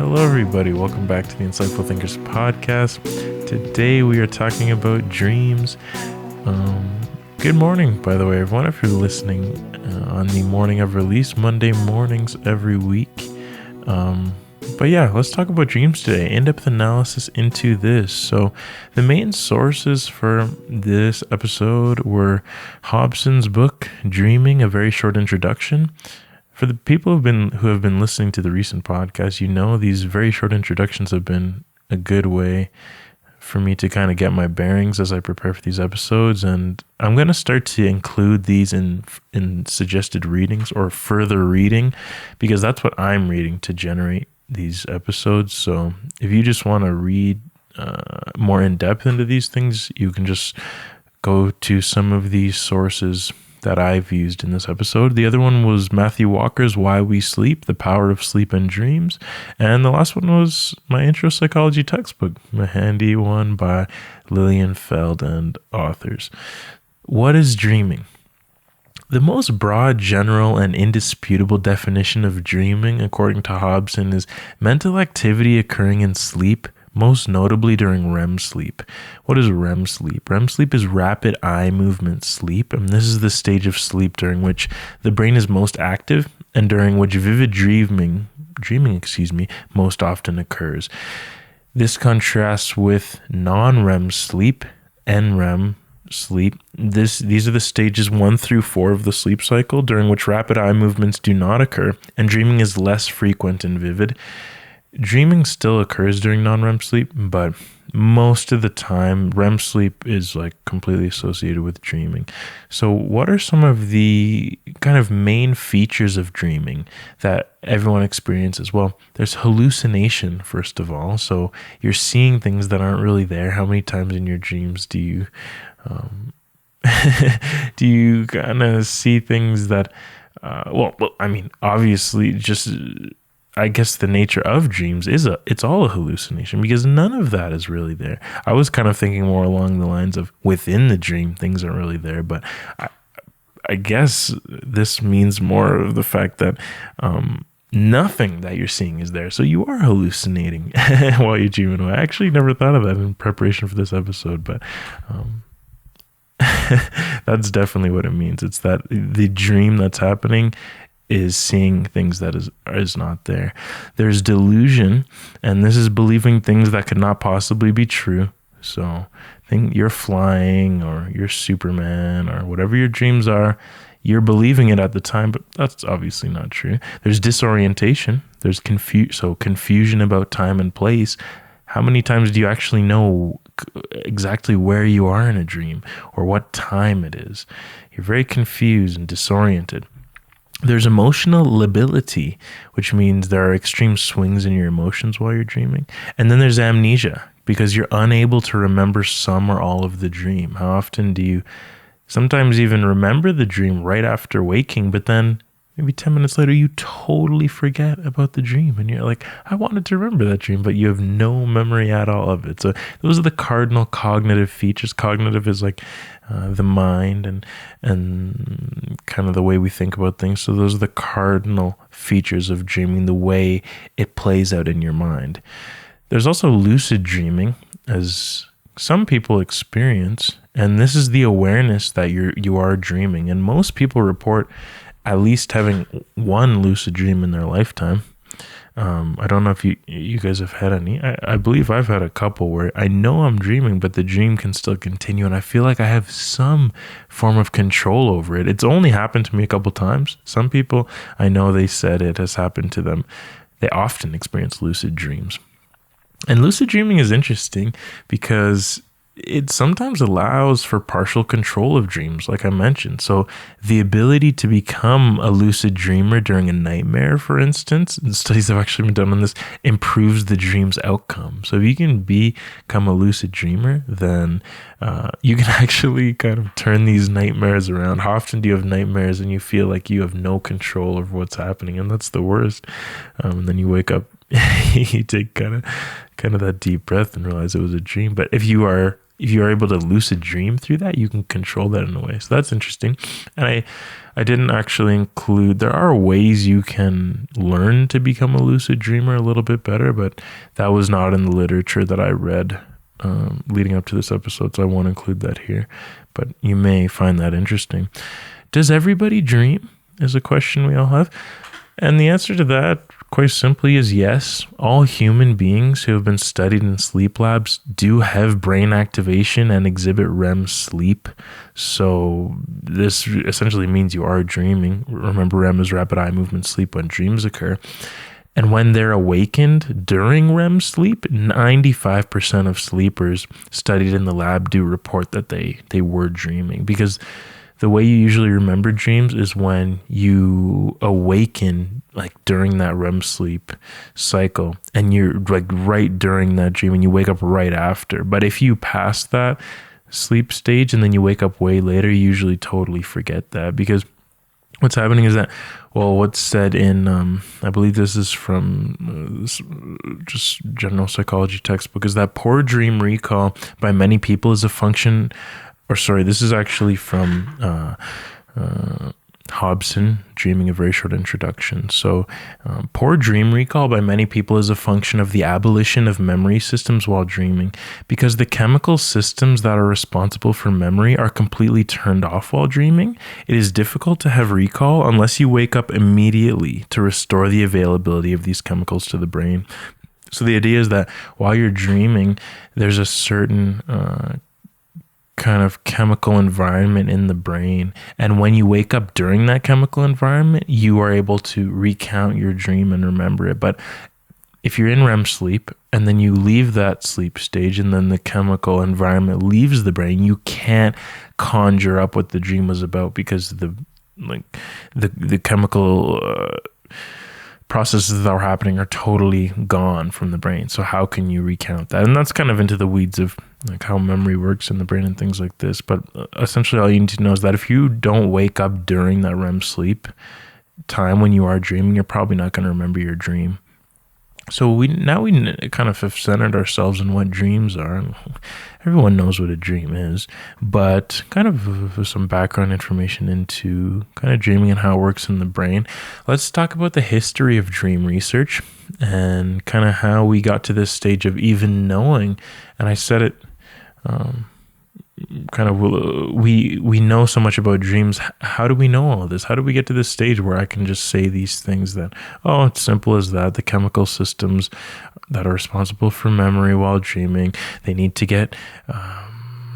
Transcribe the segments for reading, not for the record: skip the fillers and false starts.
Hello, everybody. Welcome back to the Insightful Thinkers podcast. Today we are talking about dreams. Good morning, by the way, everyone, if you're listening on the morning of release, Monday mornings every week. But yeah, let's talk about dreams today. In-depth analysis into this. So the main sources for this episode were Hobson's book, Dreaming, A Very Short Introduction. For the people who have been listening to the recent podcast, you know these very short introductions have been a good way for me to kind of get my bearings as I prepare for these episodes. And I'm going to start to include these in suggested readings or further reading, because that's what I'm reading to generate these episodes. So if you just want to read more in depth into these things, you can just go to some of these sources that I've used in this episode. The other one was Matthew Walker's Why We Sleep, The Power of Sleep and Dreams. And the last one was my intro psychology textbook, a handy one by Lillian Feld and authors. What is dreaming? The most broad, general, and indisputable definition of dreaming, according to Hobson, is mental activity occurring in sleep, most notably during REM sleep. What is REM sleep? REM sleep is rapid eye movement sleep, and this is the stage of sleep during which the brain is most active and during which vivid dreaming most often occurs. This contrasts with non-REM sleep, NREM sleep. These are the stages 1 through 4 of the sleep cycle, during which rapid eye movements do not occur and dreaming is less frequent and vivid. Dreaming still occurs during non-REM sleep, but most of the time REM sleep is like completely associated with dreaming. So what are some of the kind of main features of dreaming that everyone experiences? Well, there's hallucination, first of all. So you're seeing things that aren't really there. How many times in your dreams do you kind of see things that obviously just I guess the nature of dreams is it's all a hallucination, because none of that is really there. I was kind of thinking more along the lines of within the dream, things aren't really there, but I guess this means more of the fact that nothing that you're seeing is there. So you are hallucinating while you're dreaming away. I actually never thought of that in preparation for this episode, but that's definitely what it means. It's that the dream that's happening is seeing things that is not there. There's delusion, and this is believing things that could not possibly be true. So think you're flying or you're Superman or whatever your dreams are, you're believing it at the time, but that's obviously not true. There's disorientation. There's confusion about time and place. How many times do you actually know exactly where you are in a dream or what time it is? You're very confused and disoriented. There's emotional lability, which means there are extreme swings in your emotions while you're dreaming. And then there's amnesia, because you're unable to remember some or all of the dream. How often do you sometimes even remember the dream right after waking, but then maybe 10 minutes later, you totally forget about the dream. And you're like, I wanted to remember that dream, but you have no memory at all of it. So those are the cardinal cognitive features. Cognitive is like the mind and kind of the way we think about things. So those are the cardinal features of dreaming, the way it plays out in your mind. There's also lucid dreaming, as some people experience, and this is the awareness that you are dreaming. And most people report at least having one lucid dream in their lifetime. I don't know if you guys have had any. I believe I've had a couple where I know I'm dreaming, but the dream can still continue, and I feel like I have some form of control over it. It's only happened to me a couple times. Some people, I know they said it has happened to them. They often experience lucid dreams. And lucid dreaming is interesting because it sometimes allows for partial control of dreams, like I mentioned. So the ability to become a lucid dreamer during a nightmare, for instance, and studies have actually been done on this, improves the dream's outcome. So if you can become a lucid dreamer, then you can actually kind of turn these nightmares around. How often do you have nightmares and you feel like you have no control over what's happening? And that's the worst. And then you wake up, you take kind of that deep breath and realize it was a dream. But if you are if you're able to lucid dream through that, you can control that in a way. So that's interesting. And I didn't actually include, there are ways you can learn to become a lucid dreamer a little bit better, but that was not in the literature that I read leading up to this episode, so I won't include that here. But you may find that interesting. Does everybody dream? Is a question we all have. And the answer to that, quite simply, is yes. All human beings who have been studied in sleep labs do have brain activation and exhibit REM sleep. So this essentially means you are dreaming. Remember, REM is rapid eye movement sleep when dreams occur. And when they're awakened during REM sleep, 95% of sleepers studied in the lab do report that they were dreaming, because the way you usually remember dreams is when you awaken, like during that REM sleep cycle, and you're like right during that dream and you wake up right after. But if you pass that sleep stage and then you wake up way later, you usually totally forget that, because what's happening is that, well, what's said in, I believe this is from just general psychology textbook, is that poor dream recall by many people is a function, or sorry, this is actually from Hobson, Dreaming: A Very Short Introduction. So poor dream recall by many people is a function of the abolition of memory systems while dreaming, because the chemical systems that are responsible for memory are completely turned off while dreaming. It is difficult to have recall unless you wake up immediately to restore the availability of these chemicals to the brain. So the idea is that while you're dreaming, there's a certain kind of chemical environment in the brain, and when you wake up during that chemical environment, you are able to recount your dream and remember it. But if you're in REM sleep and then you leave that sleep stage and then the chemical environment leaves the brain, you can't conjure up what the dream was about, because the chemical processes that are happening are totally gone from the brain. So how can you recount that? And that's kind of into the weeds of like how memory works in the brain and things like this. But essentially all you need to know is that if you don't wake up during that REM sleep time when you are dreaming, you're probably not going to remember your dream. So we kind of have centered ourselves in what dreams are. Everyone knows what a dream is, but kind of some background information into kind of dreaming and how it works in the brain. Let's talk about the history of dream research and kind of how we got to this stage of even knowing. And I said it kind of, we know so much about dreams. How do we know all of this? How do we get to this stage where I can just say these things that, oh, it's simple as that. The chemical systems that are responsible for memory while dreaming, they need to get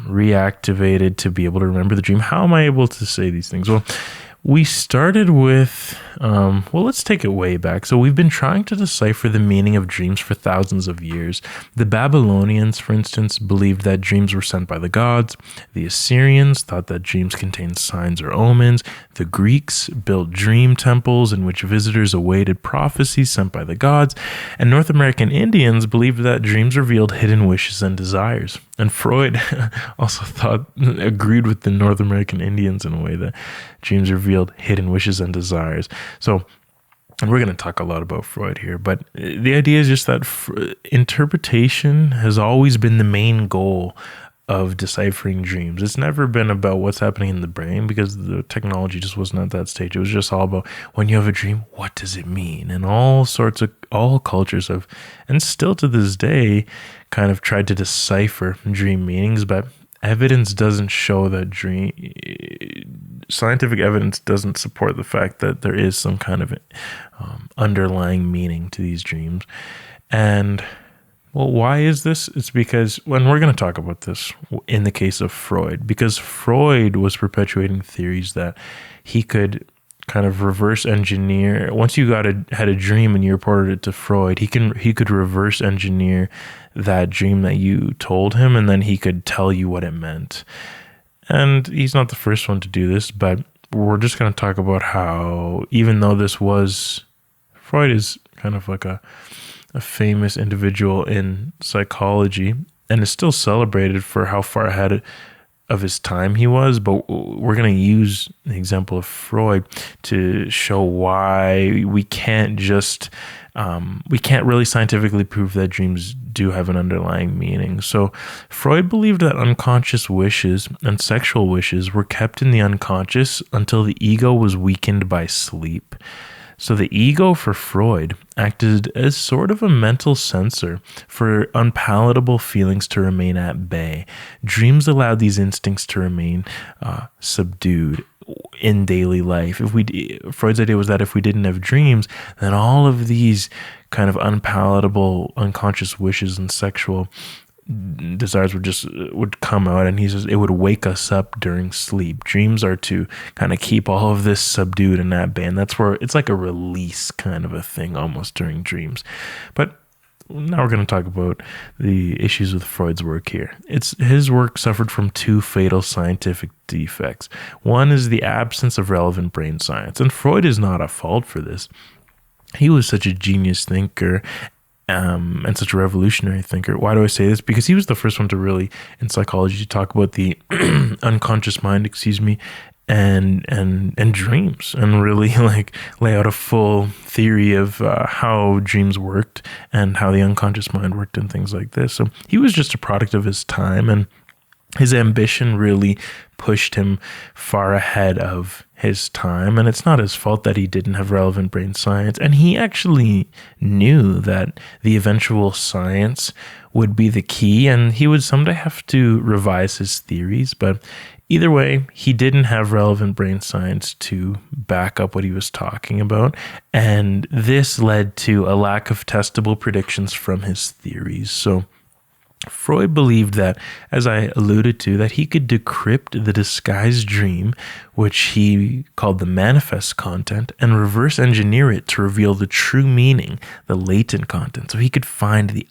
reactivated to be able to remember the dream. How am I able to say these things? Well, we started with, let's take it way back. So we've been trying to decipher the meaning of dreams for thousands of years. The Babylonians, for instance, believed that dreams were sent by the gods. The Assyrians thought that dreams contained signs or omens. The Greeks built dream temples in which visitors awaited prophecies sent by the gods. And North American Indians believed that dreams revealed hidden wishes and desires. And Freud also agreed with the North American Indians in a way, that dreams revealed hidden wishes and desires. So, and we're going to talk a lot about Freud here, but the idea is just that interpretation has always been the main goal of deciphering dreams. It's never been about what's happening in the brain, because the technology just wasn't at that stage. It was just all about, when you have a dream, what does it mean? And all cultures have, and still to this day, kind of tried to decipher dream meanings, but evidence doesn't show that scientific evidence doesn't support the fact that there is some kind of underlying meaning to these dreams. And well, why is this? It's because when we're going to talk about this in the case of Freud, because Freud was perpetuating theories that he could kind of reverse engineer. Once you had a dream and you reported it to Freud, he could reverse engineer that dream that you told him, and then he could tell you what it meant. And he's not the first one to do this, but we're just going to talk about how, even though Freud is kind of like a famous individual in psychology and is still celebrated for how far ahead of his time he was, but we're going to use the example of Freud to show why we can't just we can't really scientifically prove that dreams do have an underlying meaning. So Freud believed that unconscious wishes and sexual wishes were kept in the unconscious until the ego was weakened by sleep. So the ego for Freud acted as sort of a mental censor for unpalatable feelings to remain at bay. Dreams allowed these instincts to remain subdued in daily life. Freud's idea was that if we didn't have dreams, then all of these kind of unpalatable unconscious wishes and sexual desires would come out, and he says it would wake us up during sleep. Dreams are to kind of keep all of this subdued and at bay, and that's where it's like a release kind of a thing almost during dreams. But now we're going to talk about the issues with Freud's work here. His work suffered from two fatal scientific defects. One is the absence of relevant brain science, and Freud is not at fault for this. He was such a genius thinker, and such a revolutionary thinker. Why do I say this? Because he was the first one to really, in psychology, talk about the unconscious mind, and dreams, and really like lay out a full theory of how dreams worked and how the unconscious mind worked and things like this. So he was just a product of his time, and his ambition really pushed him far ahead of his time, and it's not his fault that he didn't have relevant brain science. And he actually knew that the eventual science would be the key, and he would someday have to revise his theories. But either way, he didn't have relevant brain science to back up what he was talking about, and this led to a lack of testable predictions from his theories. So Freud believed that, as I alluded to, that he could decrypt the disguised dream, which he called the manifest content, and reverse engineer it to reveal the true meaning, the latent content. So he could find the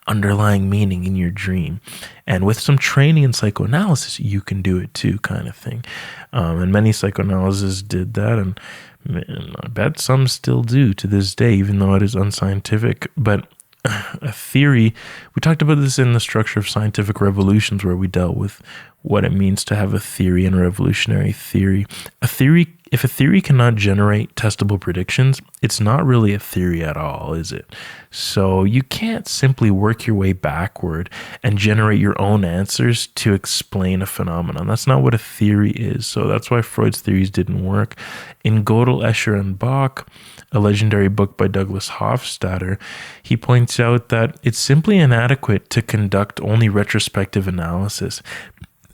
underlying meaning in your dream. And with some training in psychoanalysis, you can do it too, kind of thing. And many psychoanalysts did that, and I bet some still do to this day, even though it is unscientific. But a theory, we talked about this in the Structure of Scientific Revolutions, where we dealt with what it means to have a theory and a revolutionary theory. If a theory cannot generate testable predictions, it's not really a theory at all, is it? So you can't simply work your way backward and generate your own answers to explain a phenomenon. That's not what a theory is. So that's why Freud's theories didn't work. In Gödel, Escher, and Bach, a legendary book by Douglas Hofstadter, he points out that it's simply inadequate to conduct only retrospective analysis.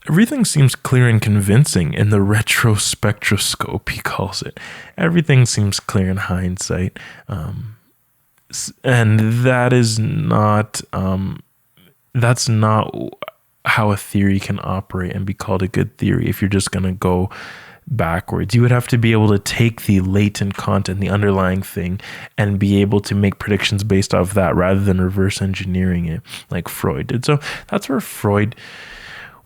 Everything seems clear and convincing in the retrospectroscope, he calls it. Everything seems clear in hindsight. And that is not, that's not how a theory can operate and be called a good theory if you're just going to go backwards. You would have to be able to take the latent content, the underlying thing, and be able to make predictions based off that rather than reverse engineering it like Freud did. So that's where Freud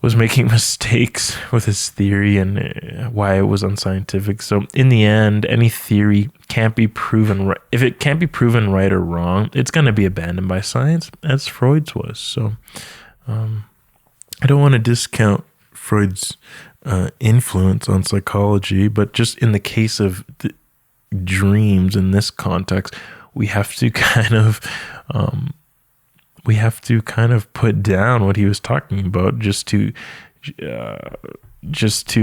was making mistakes with his theory and why it was unscientific. So in the end, any theory can't be proven right. If it can't be proven right or wrong, it's going to be abandoned by science, as Freud's was. So I don't want to discount Freud's influence on psychology, but just in the case of the dreams in this context, we have to kind of put down what he was talking about just to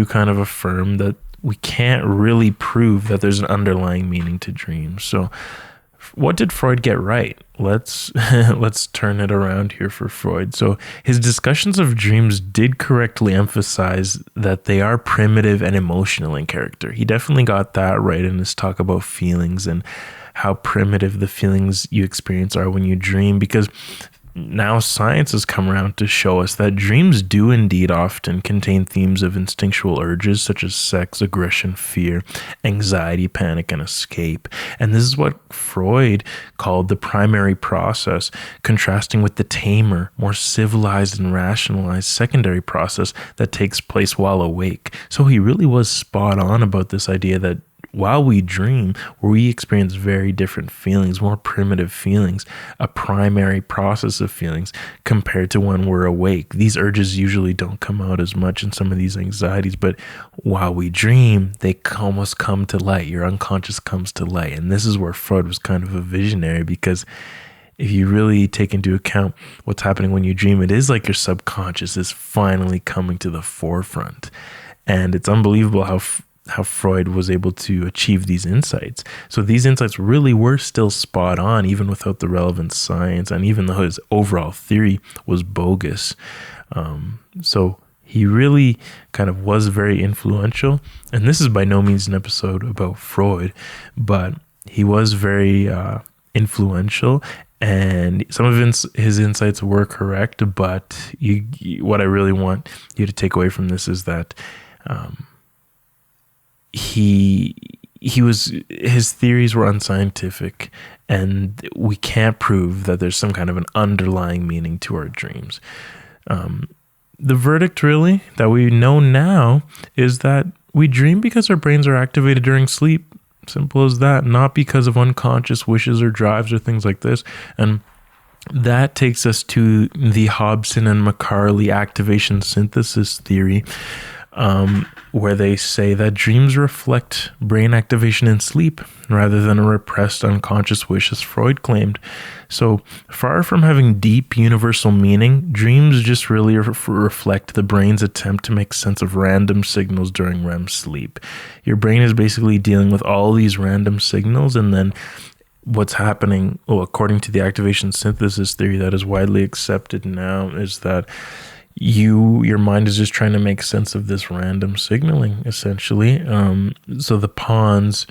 kind of affirm that we can't really prove that there's an underlying meaning to dreams. So what did Freud get right? Let's turn it around here for Freud. So his discussions of dreams did correctly emphasize that they are primitive and emotional in character. He definitely got that right in his talk about feelings and how primitive the feelings you experience are when you dream, because now science has come around to show us that dreams do indeed often contain themes of instinctual urges such as sex, aggression, fear, anxiety, panic, and escape. And this is what Freud called the primary process, contrasting with the tamer, more civilized and rationalized secondary process that takes place while awake. So he really was spot on about this idea that while we dream, we experience very different feelings, more primitive feelings, a primary process of feelings compared to when we're awake. These urges usually don't come out as much in some of these anxieties, but while we dream, they almost come to light. Your unconscious comes to light. And this is where Freud was kind of a visionary, because if you really take into account what's happening when you dream, it is like your subconscious is finally coming to the forefront. And it's unbelievable how Freud was able to achieve these insights. So these insights really were still spot on, even without the relevant science, and even though his overall theory was bogus. So he really kind of was very influential. And this is by no means an episode about Freud, but he was very influential. And some of his insights were correct, but what I really want you to take away from this is that his theories were unscientific, and we can't prove that there's some kind of an underlying meaning to our dreams. The verdict really that we know now is that we dream because our brains are activated during sleep. Simple as that, not because of unconscious wishes or drives or things like this. And that takes us to the Hobson and McCarley activation synthesis theory, where they say that dreams reflect brain activation in sleep rather than a repressed unconscious wish, as Freud claimed. So far from having deep universal meaning, dreams just really reflect the brain's attempt to make sense of random signals during REM sleep. Your brain is basically dealing with all these random signals, and then what's happening, according to the activation synthesis theory that is widely accepted now, is that your mind is just trying to make sense of this random signaling, essentially. So the pons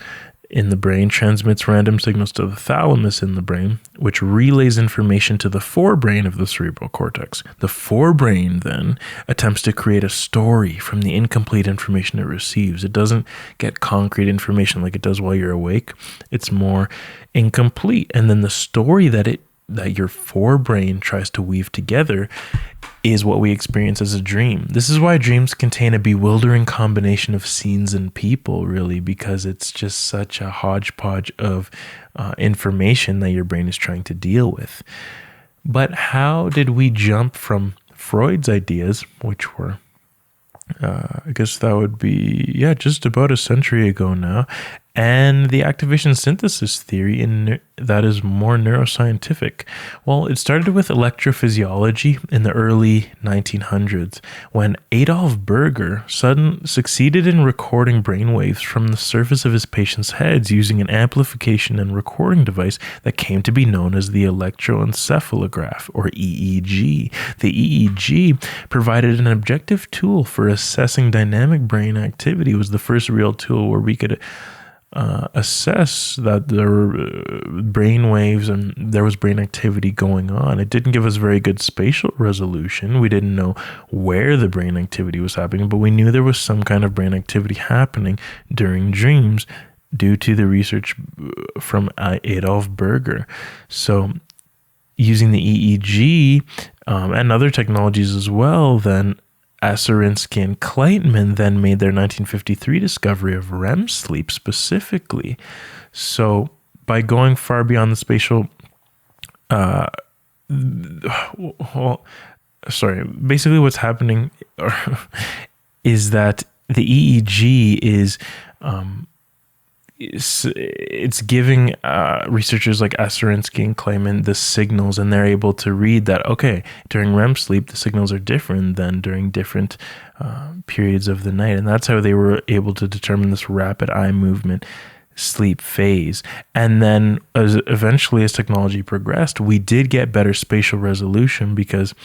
in the brain transmits random signals to the thalamus in the brain, which relays information to the forebrain of the cerebral cortex. The forebrain then attempts to create a story from the incomplete information it receives. It doesn't get concrete information like it does while you're awake. It's more incomplete. And then the story that your forebrain tries to weave together is what we experience as a dream. This is why dreams contain a bewildering combination of scenes and people, really, because it's just such a hodgepodge of information that your brain is trying to deal with. But how did we jump from Freud's ideas, which were, I guess that would be, just about a century ago now, and the activation synthesis theory that is more neuroscientific? Well, it started with electrophysiology in the early 1900s when Adolf Berger succeeded in recording brainwaves from the surface of his patients' heads using an amplification and recording device that came to be known as the electroencephalograph, or EEG. The EEG provided an objective tool for assessing dynamic brain activity. It was the first real tool where we could assess that there were brain waves and there was brain activity going on. It didn't give us very good spatial resolution. We didn't know where the brain activity was happening, but we knew there was some kind of brain activity happening during dreams due to the research from Adolf Berger. So using the EEG and other technologies as well, then Aserinsky and Kleitman then made their 1953 discovery of REM sleep specifically. So by going far beyond the spatial, basically what's happening is that the EEG is it's giving researchers like Aserinsky and Kleitman the signals, and they're able to read that, okay, during REM sleep, the signals are different than during different periods of the night. And that's how they were able to determine this rapid eye movement sleep phase. And then eventually as technology progressed, we did get better spatial resolution because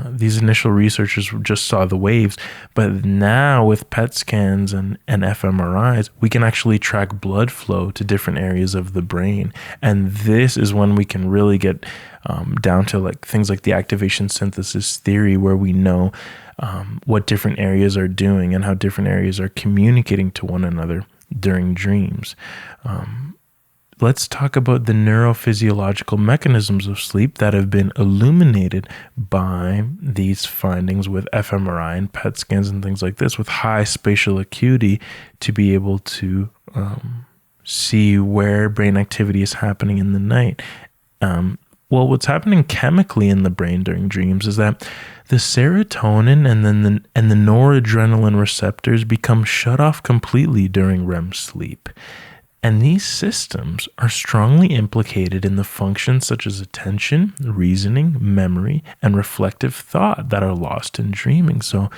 these initial researchers just saw the waves. But now with PET scans and fMRIs, we can actually track blood flow to different areas of the brain. And this is when we can really get down to like things like the activation synthesis theory, where we know what different areas are doing and how different areas are communicating to one another during dreams. let's talk about the neurophysiological mechanisms of sleep that have been illuminated by these findings with fMRI and PET scans and things like this, with high spatial acuity to be able to see where brain activity is happening in the night. Well, what's happening chemically in the brain during dreams is that the serotonin and the noradrenaline receptors become shut off completely during REM sleep. And these systems are strongly implicated in the functions such as attention, reasoning, memory, and reflective thought that are lost in dreaming. So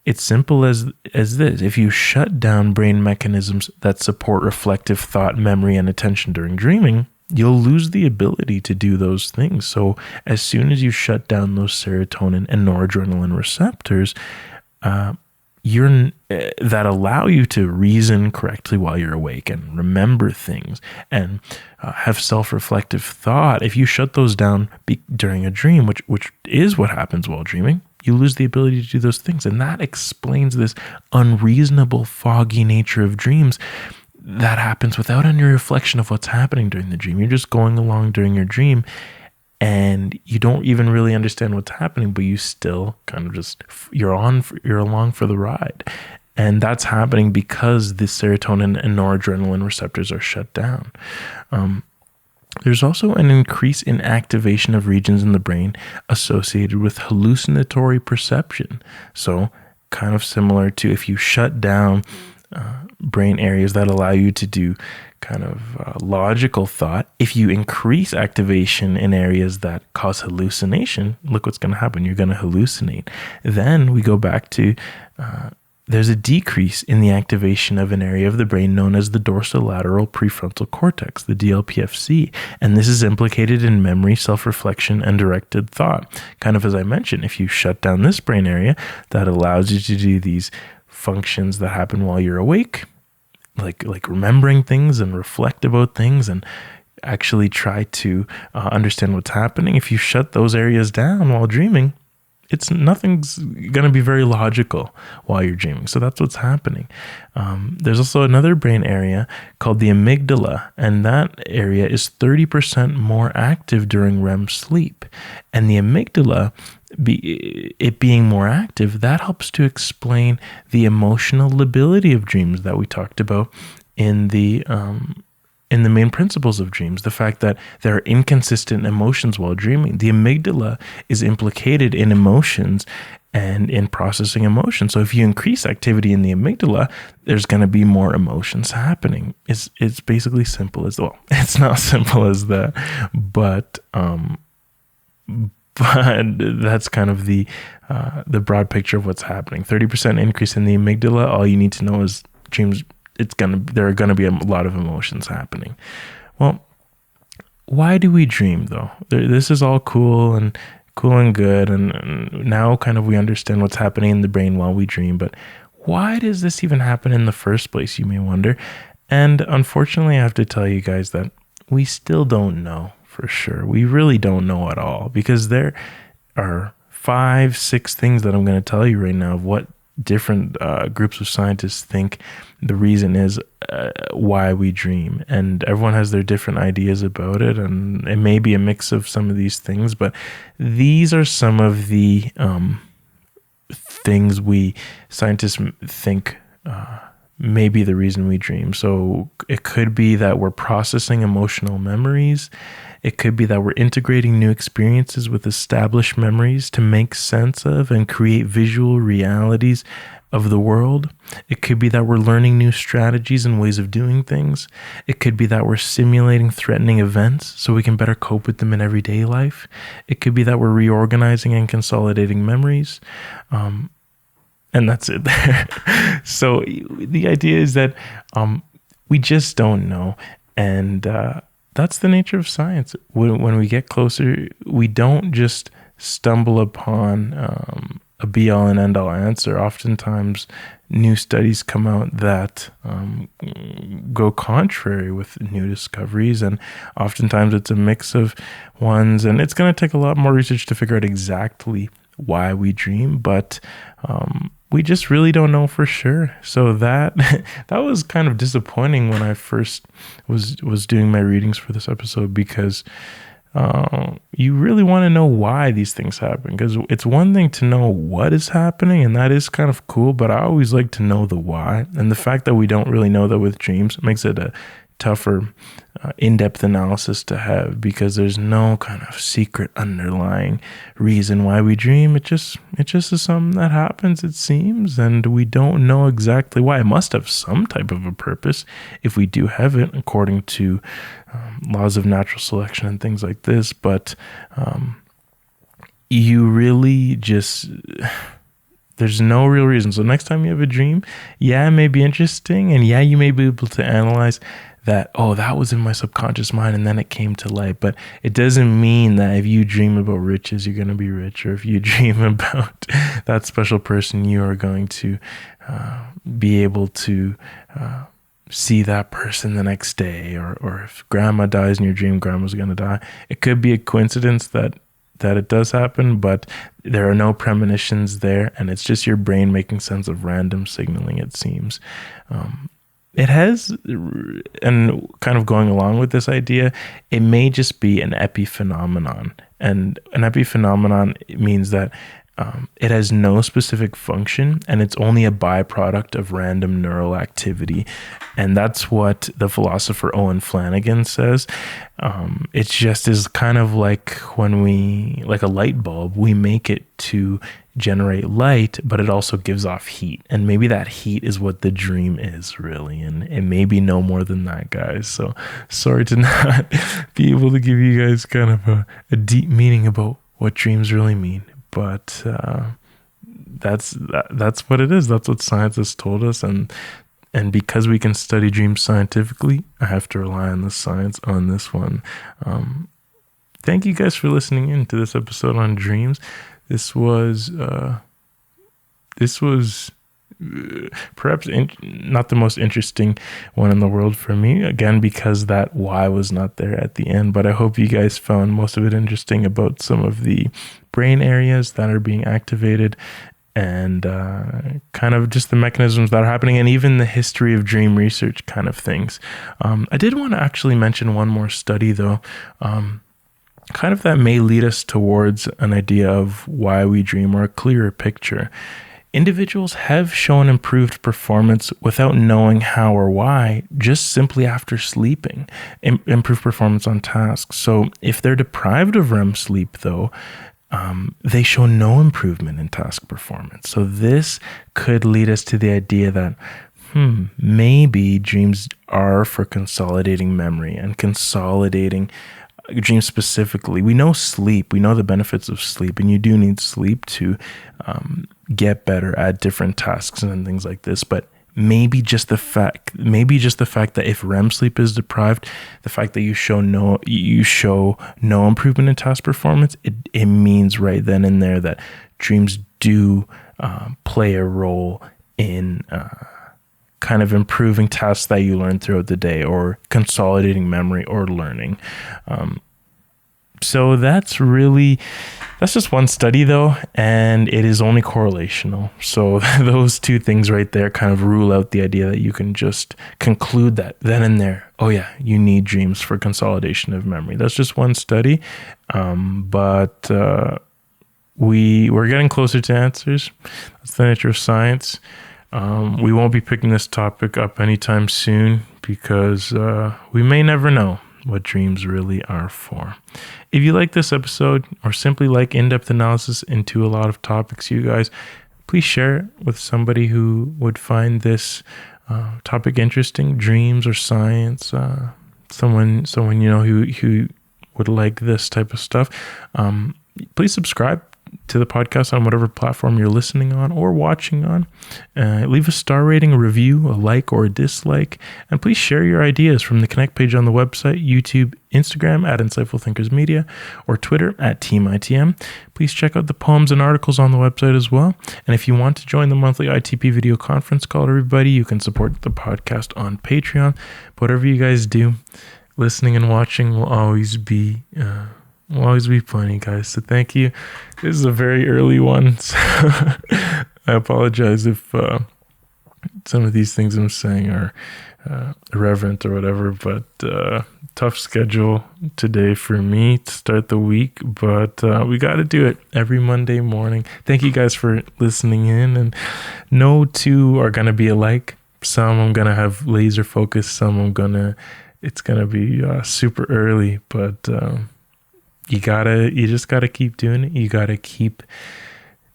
it's simple as this. If you shut down brain mechanisms that support reflective thought, memory, and attention during dreaming, you'll lose the ability to do those things. So as soon as you shut down those serotonin and noradrenaline receptors, that allow you to reason correctly while you're awake and remember things and have self-reflective thought. If you shut those down during a dream, which is what happens while dreaming, you lose the ability to do those things. And that explains this unreasonable, foggy nature of dreams that happens without any reflection of what's happening during the dream. You're just going along during your dream and you don't even really understand what's happening, but you still kind of just, you're along for the ride. And that's happening because the serotonin and noradrenaline receptors are shut down. There's also an increase in activation of regions in the brain associated with hallucinatory perception. So kind of similar to if you shut down brain areas that allow you to do kind of logical thought. If you increase activation in areas that cause hallucination, look what's going to happen. You're going to hallucinate. Then we go back to there's a decrease in the activation of an area of the brain known as the dorsolateral prefrontal cortex, the DLPFC. And this is implicated in memory, self-reflection, and directed thought. Kind of as I mentioned, if you shut down this brain area that allows you to do these functions that happen while you're awake, like remembering things and reflect about things and actually try to understand what's happening. If you shut those areas down while dreaming, nothing's going to be very logical while you're dreaming. So that's what's happening. There's also another brain area called the amygdala, and that area is 30% more active during REM sleep. And the amygdala, it being more active, that helps to explain the emotional lability of dreams that we talked about in the main principles of dreams, the fact that there are inconsistent emotions while dreaming. The amygdala is implicated in emotions and in processing emotions. So if you increase activity in the amygdala, there's going to be more emotions happening. It's basically simple as, well, it's not simple as that, but that's kind of the broad picture of what's happening. 30% increase in the amygdala. All you need to know is dreams, there are going to be a lot of emotions happening. Well, why do we dream though? This is all cool and good. And now kind of we understand what's happening in the brain while we dream, but why does this even happen in the first place, you may wonder? And unfortunately, I have to tell you guys that we still don't know for sure. We really don't know at all, because there are 5-6 things that I'm going to tell you right now of what different groups of scientists think the reason is why we dream, and everyone has their different ideas about it, and it may be a mix of some of these things, but these are some of the things scientists think may be the reason we dream. So it could be that we're processing emotional memories. It could be that we're integrating new experiences with established memories to make sense of and create visual realities of the world. It could be that we're learning new strategies and ways of doing things. It could be that we're simulating threatening events so we can better cope with them in everyday life. It could be that we're reorganizing and consolidating memories. And that's it there. So the idea is that we just don't know. And that's the nature of science. When we get closer, we don't just stumble upon a be-all and end-all answer. Oftentimes, new studies come out that go contrary with new discoveries, and oftentimes it's a mix of ones, and it's going to take a lot more research to figure out exactly why we dream, but we just really don't know for sure. So that was kind of disappointing when I first was doing my readings for this episode, because you really want to know why these things happen, because it's one thing to know what is happening, and that is kind of cool, but I always like to know the why. And the fact that we don't really know that with dreams makes it a tougher in-depth analysis to have, because there's no kind of secret underlying reason why we dream. It just is something that happens, it seems, and we don't know exactly why. It must have some type of a purpose if we do have it, according to laws of natural selection and things like this. But you really just, there's no real reason. So next time you have a dream, yeah, it may be interesting, and yeah, you may be able to analyze that, oh, that was in my subconscious mind and then it came to light. But it doesn't mean that if you dream about riches, you're going to be rich, or if you dream about that special person, you are going to be able to see that person the next day, or if grandma dies in your dream, grandma's going to die. It could be a coincidence that it does happen, but there are no premonitions there, and it's just your brain making sense of random signaling, it seems. It has, and kind of going along with this idea, it may just be an epiphenomenon. And an epiphenomenon means that it has no specific function, and it's only a byproduct of random neural activity. And that's what the philosopher Owen Flanagan says. It just is kind of like like a light bulb, we make it to generate light, but it also gives off heat. And maybe that heat is what the dream is, really. And it may be no more than that, guys. So sorry to not be able to give you guys kind of a deep meaning about what dreams really mean. But that's what it is. That's what science has told us. And because we can study dreams scientifically, I have to rely on the science on this one. Thank you guys for listening in to this episode on dreams. This was perhaps not the most interesting one in the world for me, again, because that why was not there at the end. But I hope you guys found most of it interesting about some of the brain areas that are being activated, and kind of just the mechanisms that are happening, and even the history of dream research kind of things. I did want to actually mention one more study, though, kind of that may lead us towards an idea of why we dream, or a clearer picture. Individuals have shown improved performance without knowing how or why, just simply after sleeping, improved performance on tasks. So if they're deprived of REM sleep, though, they show no improvement in task performance. So this could lead us to the idea that maybe dreams are for consolidating memory and consolidating dreams specifically. We know sleep, we know the benefits of sleep, and you do need sleep to get better at different tasks and things like this. But maybe just the fact that if REM sleep is deprived, the fact that you show no improvement in task performance, it means right then and there that dreams do play a role in kind of improving tasks that you learn throughout the day, or consolidating memory, or learning. So that's just one study, though, and it is only correlational. So those two things right there kind of rule out the idea that you can just conclude that then and there, oh yeah, you need dreams for consolidation of memory. That's just one study, but we're getting closer to answers. That's the nature of science. We won't be picking this topic up anytime soon, because we may never know what dreams really are for. If you like this episode, or simply like in-depth analysis into a lot of topics, you guys, please share it with somebody who would find this topic interesting, dreams or science, someone you know who would like this type of stuff. Please subscribe to the podcast on whatever platform you're listening on or watching on. Leave a star rating, a review, a like or a dislike, and please share your ideas from the Connect page on the website, YouTube, Instagram at Insightful Thinkers Media, or Twitter at Team ITM. Please check out the poems and articles on the website as well. And if you want to join the monthly ITP video conference call, everybody, you can support the podcast on Patreon. Whatever you guys do, listening and watching will always be Will always be plenty, guys. So thank you. This is a very early one. So I apologize if some of these things I'm saying are irreverent or whatever, but tough schedule today for me to start the week, but we got to do it every Monday morning. Thank you guys for listening in, and no two are going to be alike. Some I'm going to have laser focus, some it's going to be super early, but you just got to keep doing it. You got to keep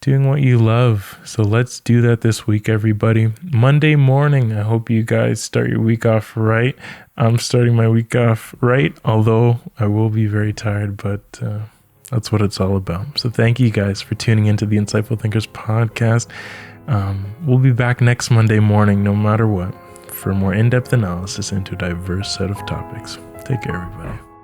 doing what you love. So let's do that this week, everybody. Monday morning, I hope you guys start your week off right. I'm starting my week off right, although I will be very tired, but that's what it's all about. So thank you guys for tuning into the Insightful Thinkers podcast. We'll be back next Monday morning, no matter what, for more in-depth analysis into a diverse set of topics. Take care, everybody.